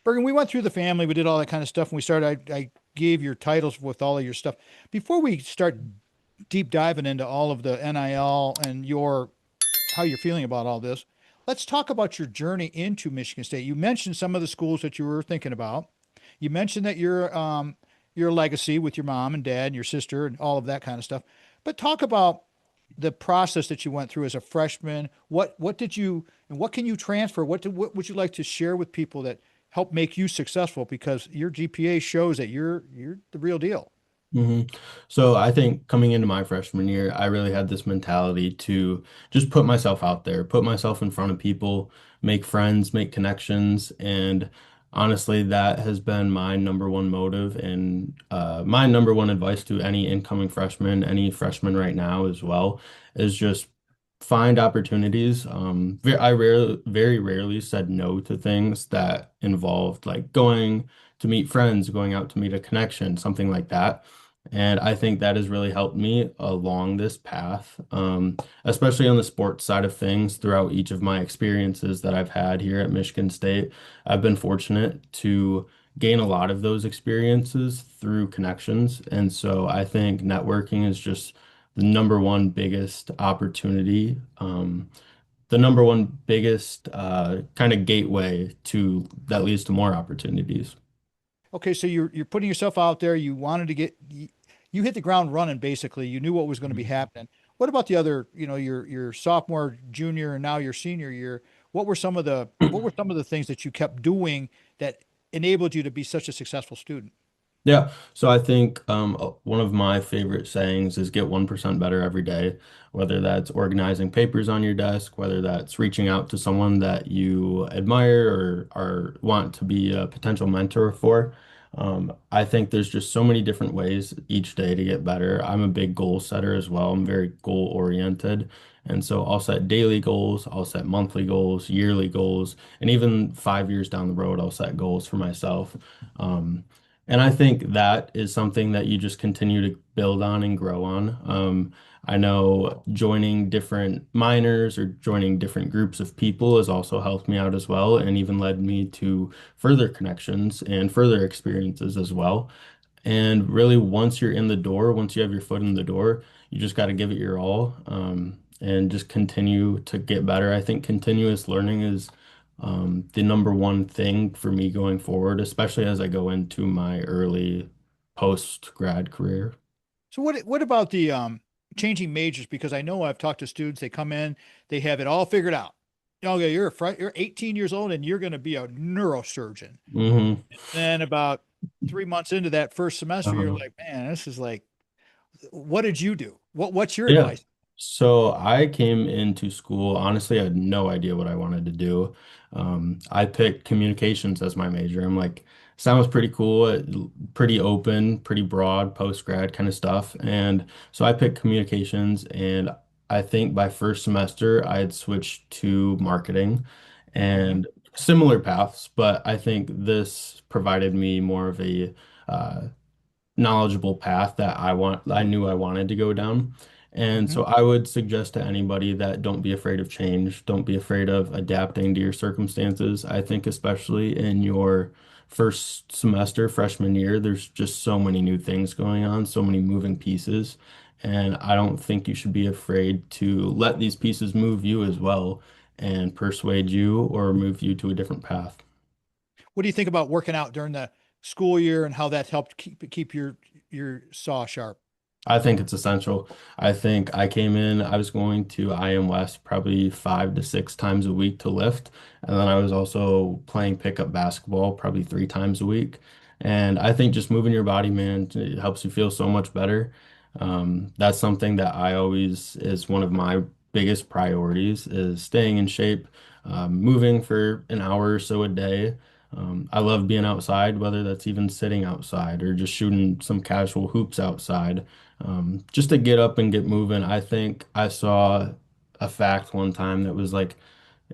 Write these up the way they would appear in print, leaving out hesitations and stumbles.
Bergen, we went through the family, we did all that kind of stuff, and we started. I gave your titles with all of your stuff. Before we start deep diving into all of the NIL and your how you're feeling about all this, let's talk about your journey into Michigan State. You mentioned some of the schools that you were thinking about. You mentioned that your legacy with your mom and dad and your sister and all of that kind of stuff. But talk about the process that you went through as a freshman. What did you and what can you transfer? What would you like to share with people that help make you successful? Because your GPA shows that you're the real deal. hmm So I think coming into my freshman year, I really had this mentality to just put myself out there, put myself in front of people, make friends, make connections. And honestly, that has been my number one motive and my number one advice to any incoming freshman, any freshman right now as well, is just find opportunities. Very rarely said no to things that involved like going to meet friends, going out to meet a connection, something like that. And I think that has really helped me along this path, especially on the sports side of things throughout each of my experiences that I've had here at Michigan State. I've been fortunate to gain a lot of those experiences through connections. And so I think networking is just the number one biggest opportunity, the number one biggest kind of gateway to that leads to more opportunities. Okay, so you're putting yourself out there. You wanted to you hit the ground running basically. You knew what was going to be happening. What about the other, your sophomore, junior, and now your senior year? What were some of the things that you kept doing that enabled you to be such a successful student? Yeah, so I think one of my favorite sayings is get 1% better every day, whether that's organizing papers on your desk, whether that's reaching out to someone that you admire or want to be a potential mentor for. I think there's just so many different ways each day to get better. I'm a big goal setter as well. I'm very goal oriented. And so I'll set daily goals, I'll set monthly goals, yearly goals, and even 5 years down the road, I'll set goals for myself. And I think that is something that you just continue to build on and grow on. I know joining different minors or joining different groups of people has also helped me out as well, and even led me to further connections and further experiences as well. And really, once you're in the door, once you have your foot in the door, you just got to give it your all, and just continue to get better. I think continuous learning is the number one thing for me going forward, especially as I go into my early post-grad career. So what about the changing majors? Because I know I've talked to students, they come in, they have it all figured out. Okay, you're 18 years old and you're going to be a neurosurgeon. hmm Then about 3 months into that first semester, you're Uh-huh. like, man, this is like, what did you do? What's your Yeah. advice? So I came into school, honestly, I had no idea what I wanted to do. I picked communications as my major. I'm like, sounds pretty cool, pretty open, pretty broad, post-grad kind of stuff. And so I picked communications, and I think by first semester I had switched to marketing Hmm. and similar paths, but I think this provided me more of a knowledgeable path that I knew I wanted to go down. And Hmm. so I would suggest to anybody that don't be afraid of change, don't be afraid of adapting to your circumstances. I think especially in your first semester, freshman year, there's just so many new things going on, so many moving pieces. And I don't think you should be afraid to let these pieces move you as well and persuade you or move you to a different path. What do you think about working out during the school year and how that helped keep your saw sharp? I think it's essential. I think I came in, I was going to IM West probably 5 to 6 times a week to lift. And then I was also playing pickup basketball probably 3 times a week. And I think just moving your body, man, it helps you feel so much better. That's something that I always is one of my biggest priorities is staying in shape, moving for an hour or so a day. I love being outside, whether that's even sitting outside or just shooting some casual hoops outside. Just to get up and get moving. I think I saw a fact one time that was like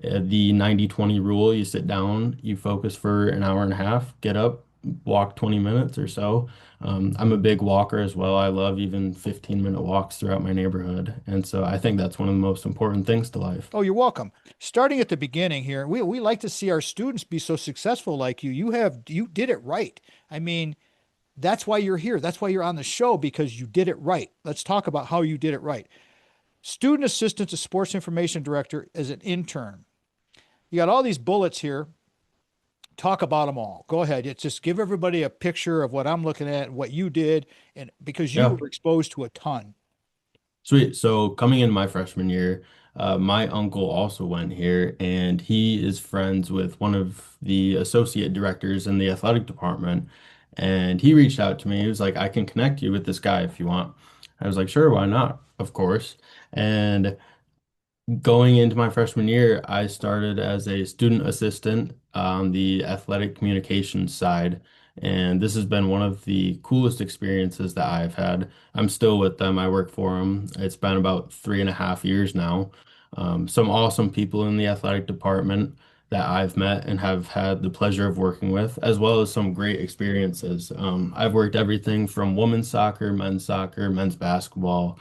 the 90-20 rule. You sit down, you focus for an hour and a half, get up, walk 20 minutes or so. I'm a big walker as well. I love even 15-minute walks throughout my neighborhood. And so I think that's one of the most important things to life. Oh, you're welcome. Starting at the beginning here, we like to see our students be so successful like you. You did it right. I mean, that's why you're here. That's why you're on the show because you did it right. Let's talk about how you did it right. Student assistant to sports information director as an intern. You got all these bullets here. Talk about them all. Go ahead. It's just give everybody a picture of what I'm looking at, what you did, and because you Yeah. were exposed to a ton. Sweet. So coming in my freshman year, my uncle also went here, and he is friends with one of the associate directors in the athletic department. And he reached out to me. He was like, "I can connect you with this guy if you want." I was like, "Sure, why not?" Of course. And going into my freshman year, I started as a student assistant on the athletic communications side. And this has been one of the coolest experiences that I've had. I'm still with them. I work for them. It's been about 3.5 years now. Some awesome people in the athletic department that I've met and have had the pleasure of working with, as well as some great experiences. I've worked everything from women's soccer, men's basketball,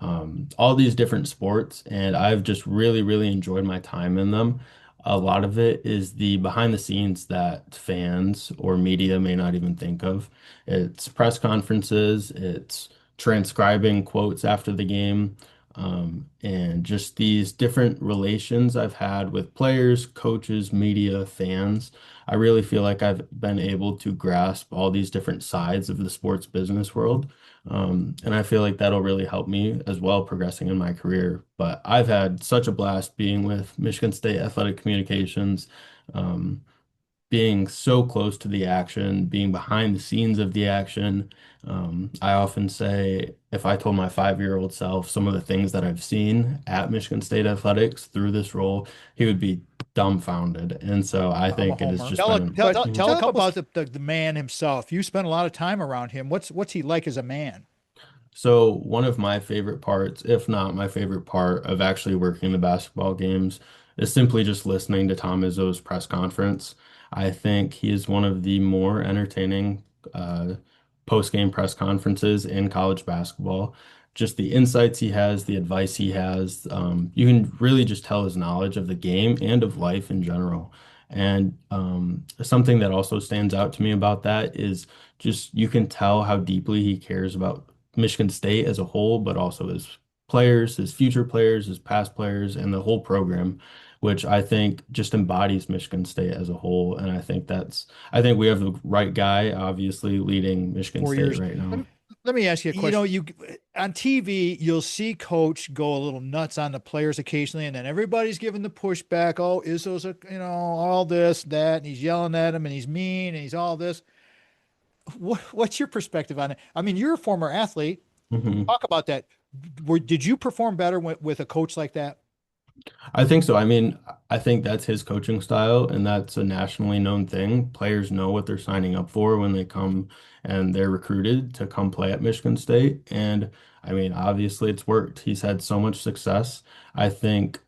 all these different sports, and I've just really, really enjoyed my time in them. A lot of it is the behind the scenes that fans or media may not even think of. It's press conferences, it's transcribing quotes after the game, and just these different relations I've had with players, coaches, media, fans. I really feel like I've been able to grasp all these different sides of the sports business world. And I feel like that'll really help me as well progressing in my career. But I've had such a blast being with Michigan State Athletic Communications, um, being so close to the action, being behind the scenes of the action. I often say if I told my 5-year-old self some of the things that I've seen at Michigan State Athletics through this role, he would be dumbfounded. And so I I'm a think it has homer. just been But Mhm. tell him about the man himself. You spent a lot of time around him. What's he like as a man? So one of my favorite parts, if not my favorite part of actually working the basketball games, is simply just listening to Tom Izzo's press conference. I think he is one of the more entertaining post-game press conferences in college basketball. Just the insights he has, the advice he has, you can really just tell his knowledge of the game and of life in general. And something that also stands out to me about that is just you can tell how deeply he cares about Michigan State as a whole, but also his players, his future players, his past players, and the whole program, which I think just embodies Michigan State as a whole. And I think we have the right guy, obviously, leading Michigan 4 years. State right Let now. me, let me ask you a question. You on TV, you'll see coach go a little nuts on the players occasionally, and then everybody's giving the pushback. Oh, Izzo's all this, that, and he's yelling at him, and he's mean, and he's all this. What's your perspective on it? I mean, you're a former athlete. Mhm. Talk about that. Did you perform better with a coach like that? I think so. I mean, I think that's his coaching style, and that's a nationally known thing. Players know what they're signing up for when they come and they're recruited to come play at Michigan State. And I mean, obviously it's worked. He's had so much success. I think,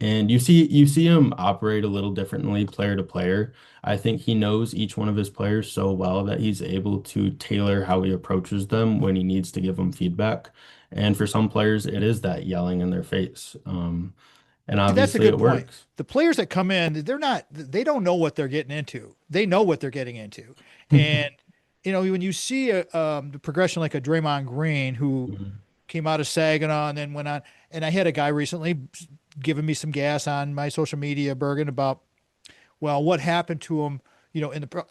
and you see him operate a little differently player to player. I think he knows each one of his players so well that he's able to tailor how he approaches them when he needs to give them feedback. And for some players, it is that yelling in their face. And See, that's a obviously good it point. works. The players that come in, they don't know what they're getting into. They know what they're getting into. And, when you see the progression like a Draymond Green who Mhm. came out of Saginaw and then went on, and I had a guy recently giving me some gas on my social media, Bergen, about, well, what happened to him,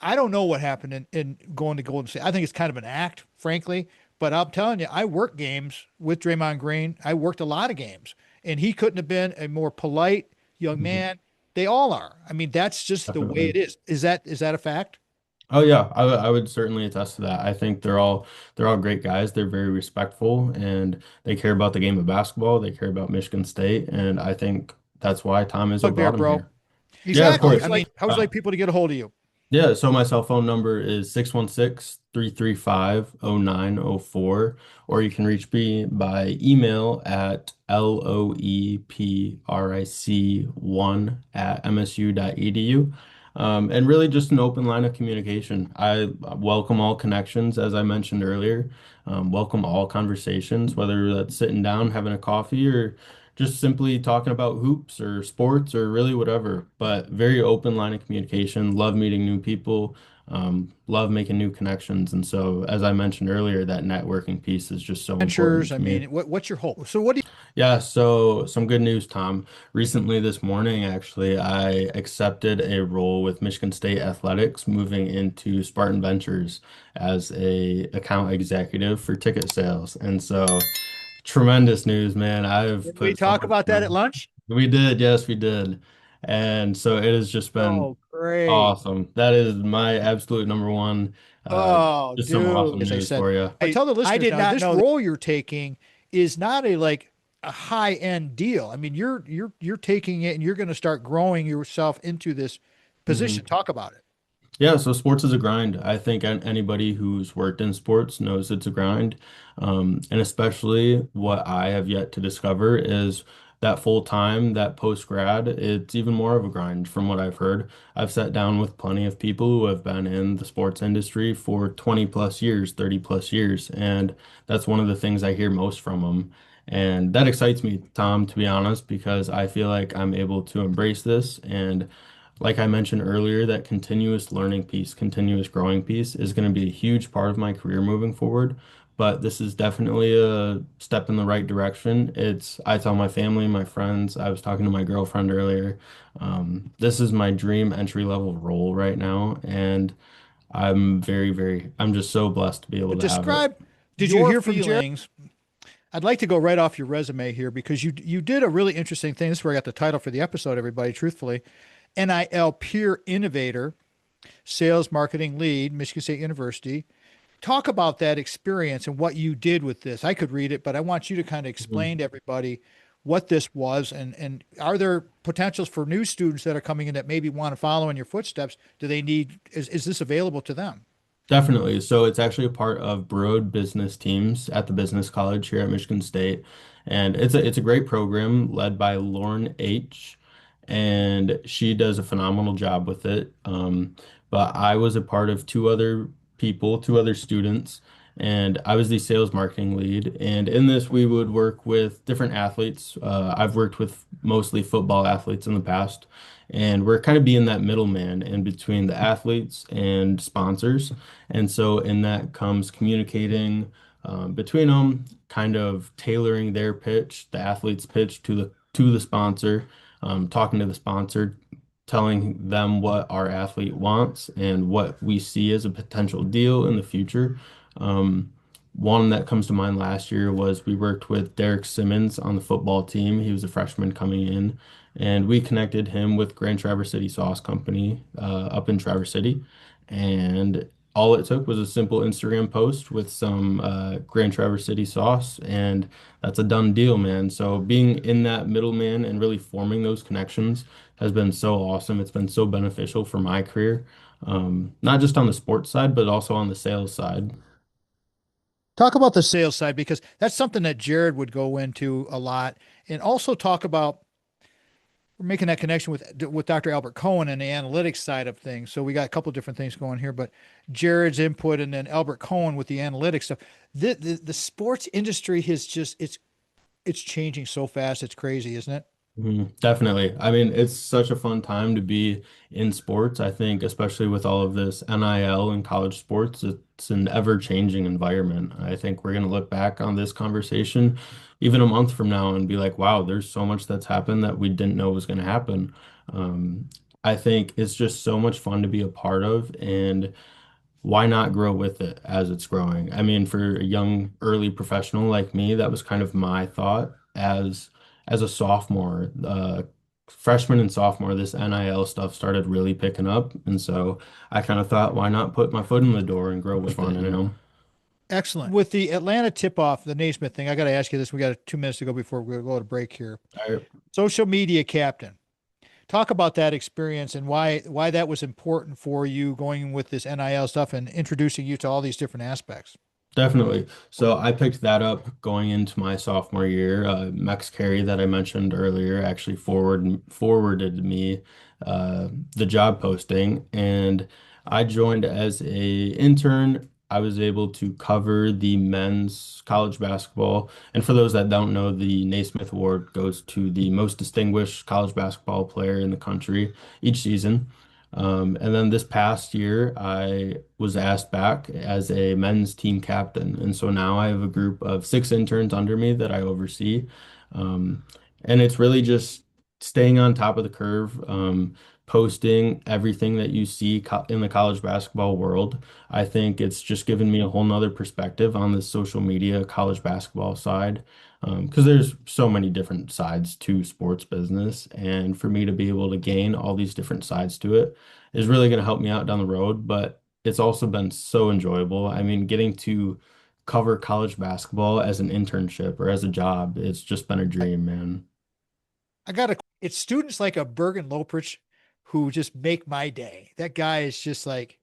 I don't know what happened in going to Golden State. I think it's kind of an act, frankly. But I'm telling you, I worked games with Draymond Green. I worked a lot of games, and he couldn't have been a more polite young Mhm. man. They all are. I mean, that's just the way it Definitely. is. Is that a fact? Oh yeah, I would certainly attest to that. I think they're all great guys. They're very respectful and they care about the game of basketball. They care about Michigan State, and I think that's why Tom Izzo Plug there, brought him bro. here. Yeah, of Exactly. I course. mean, how would you like people to get a hold of you? Yeah, so my cell phone number is 616-335-0904, or you can reach me by email at loepric1 at msu.edu. And really just an open line of communication. I welcome all connections, as I mentioned earlier. Welcome all conversations, whether that's sitting down, having a coffee, or just simply talking about hoops or sports or really whatever. But very open line of communication. Love meeting new people. Love making new connections. And so, as I mentioned earlier, that networking piece is just so important Ventures, I to me. mean, what's your hope? So what do Yeah, so some good news, Tom. Recently this morning, actually, I accepted a role with Michigan State Athletics, moving into Spartan Ventures as a account executive for ticket sales. And so tremendous news, man. I've did we put so talk much about that at time. lunch? We did, yes, we did. And so it has just been Oh, great. awesome. That is my absolute number one. Uh, Oh, just some dude, awesome as I news said, for you. I'll tell the I listeners did now, not this know that. role you're taking is not a high end deal. I mean, you're taking it and you're going to start growing yourself into this position. Talk about it. Yeah, so sports is a grind. I think anybody who's worked in sports knows it's a grind. And especially what I have yet to discover is that full time, that post grad, it's even more of a grind from what I've heard. I've sat down with plenty of people who have been in the sports industry for 20 plus years, 30 plus years. And that's one of the things I hear most from them. And that excites me, Tom, to be honest, because I feel like I'm able to embrace this and like I mentioned earlier, that continuous learning piece, continuous growing piece is going to be a huge part of my career moving forward. But this is definitely a step in the right direction. I tell my family, my friends, I was talking to my girlfriend earlier. This is my dream entry level role right now. And I'm just so blessed to be able But to have it. describe Did you your hear from Jared? feelings. I'd like to go right off your resume here because you did a really interesting thing. This is where I got the title for the episode, everybody, truthfully. NIL Peer Innovator, Sales Marketing Lead, Michigan State University. Talk about that experience and what you did with this. I could read it, but I want you to kind of explain Mhm. to everybody what this was and are there potentials for new students that are coming in that maybe want to follow in your footsteps? Do they need is this available to them? Definitely. So it's actually a part of Broad Business Teams at the Business College here at Michigan State. And it's a great program led by Lauren H. And she does a phenomenal job with it. But I was a part of two other people, two other students, and I was the sales marketing lead. And in this, we would work with different athletes. I've worked with mostly football athletes in the past, and we're kind of being that middleman in between the athletes and sponsors. And so in that comes communicating between them, kind of tailoring their pitch, the athlete's pitch to the sponsor, talking to the sponsor, telling them what our athlete wants and what we see as a potential deal in the future. Um, One that comes to mind last year was we worked with Derek Simmons on the football team. He was a freshman coming in, and we connected him with Grand Traverse City Sauce Company up in Traverse City. And all it took was a simple Instagram post with some Grand Traverse City sauce, and that's a done deal, man. So being in that middleman and really forming those connections has been so awesome. It's been so beneficial for my career, not just on the sports side, but also on the sales side. Talk about the sales side because that's something that Jared would go into a lot, and also talk about we're making that connection with Dr. Albert Cohen and the analytics side of things. So we got a couple of different things going here, but Jared's input and then Albert Cohen with the analytics stuff. The sports industry has just it's changing so fast. It's crazy, isn't it? Definitely. I mean, it's such a fun time to be in sports. I think, especially with all of this NIL and college sports, it's an ever-changing environment. I think we're going to look back on this conversation even a month from now and be like, wow, there's so much that's happened that we didn't know was going to happen. Um, I think it's just so much fun to be a part of, and why not grow with it as it's growing? I mean, for a young, early professional like me, that was kind of my thought as a sophomore. Freshman and sophomore, this NIL stuff started really picking up, and so I kind of thought, why not put my foot in the door and grow with it, you know? Excellent. With the Atlanta tip-off, the Naismith thing, I got to ask you this. We got 2 minutes to go before we go to break here. I, Social media captain. Talk about that experience and why that was important for you going with this NIL stuff and introducing you to all these different aspects. Definitely. So I picked that up going into my sophomore year. Max Carey that I mentioned earlier actually forwarded me the job posting, and I joined as a intern. I was able to cover the men's college basketball. And for those that don't know, the Naismith Award goes to the most distinguished college basketball player in the country each season. And then this past year, I was asked back as a men's team captain. And so now I have a group of 6 interns under me that I oversee. Um, and it's really just staying on top of the curve, posting everything that you see in the college basketball world. I think it's just given me a whole nother perspective on the social media college basketball side. Because there's so many different sides to sports business, and for me to be able to gain all these different sides to it is really going to help me out down the road, but it's also been so enjoyable. I mean, getting to cover college basketball as an internship or as a job, it's just been a I, dream, man. I got to, it's students like a Bergen Loeprich who just make my day. That guy is just like,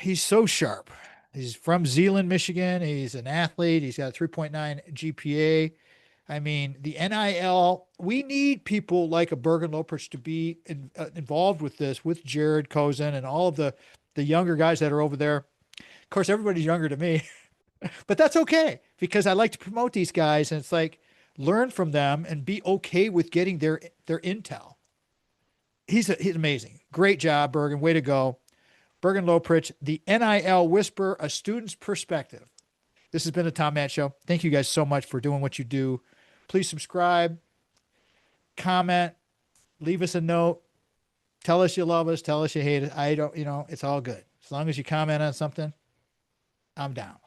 he's so sharp. He's from Zeeland, Michigan. He's an athlete. He's got a 3.9 GPA. I mean, the NIL, we need people like a Bergen Loeprich to be involved with this, with Jared Cozen and all of the younger guys that are over there. Of course, everybody's younger to me, but that's okay because I like to promote these guys, and it's like learn from them and be okay with getting their intel. He's amazing. Great job, Bergen. Way to go. Bergen Loeprich, the NIL Whisperer, a student's perspective. This has been the Tom Matt Show. Thank you guys so much for doing what you do. Please subscribe, comment, leave us a note. Tell us you love us. Tell us you hate us. I don't, it's all good. As long as you comment on something, I'm down.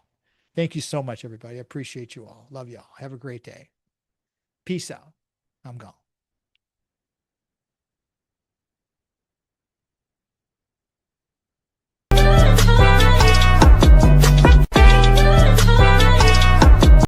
Thank you so much, everybody. I appreciate you all. Love you all. Have a great day. Peace out. I'm gone.